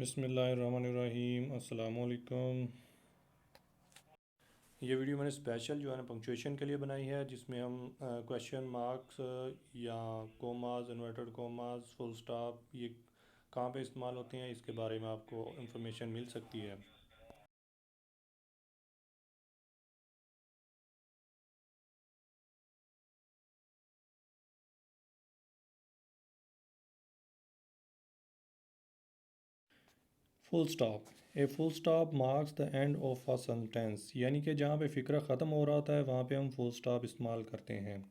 बिस्मिल्लाहिर्रहमानिर्रहीम अस्सलाम वालेकुम। ये वीडियो मैंने स्पेशल जो है ना पंक्चुएशन के लिए बनाई है, जिसमें हम क्वेश्चन मार्क्स या commas, inverted commas, full stop ये कहाँ पे इस्तेमाल होते हैं इसके बारे में आपको इंफॉर्मेशन मिल सकती है। Full stop marks the end of a sentence, यानी कि जहाँ पे फ़िक्रा ख़त्म हो रहा होता है वहाँ पे हम फुल स्टॉप इस्तेमाल करते हैं।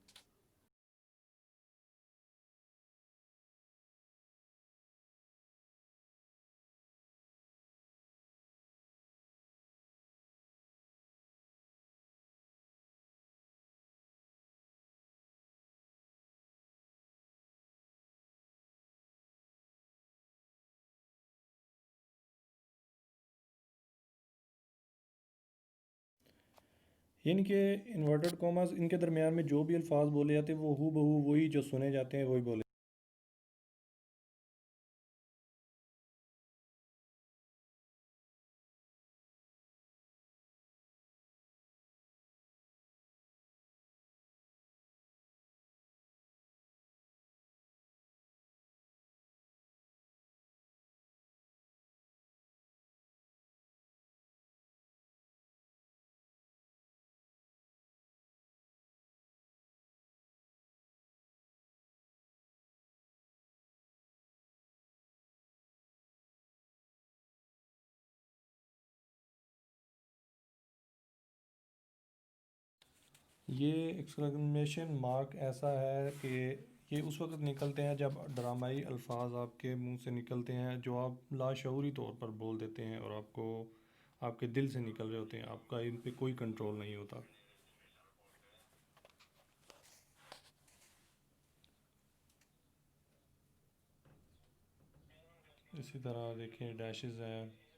यानी कि इन्वर्टेड कॉमास इनके दरमियान में जो भी अल्फाज बोले जाते हैं वो हू बहू वही जो सुने जाते हैं वही बोले। ये एक्सक्लेमेशन मार्क ऐसा है कि ये उस वक्त निकलते हैं जब ड्रामाई अल्फाज आपके मुंह से निकलते हैं जो आप लाशऊरी तौर पर बोल देते हैं और आपको आपके दिल से निकल रहे होते हैं, आपका इन पे कोई कंट्रोल नहीं होता। इसी तरह देखें डैशेस हैं।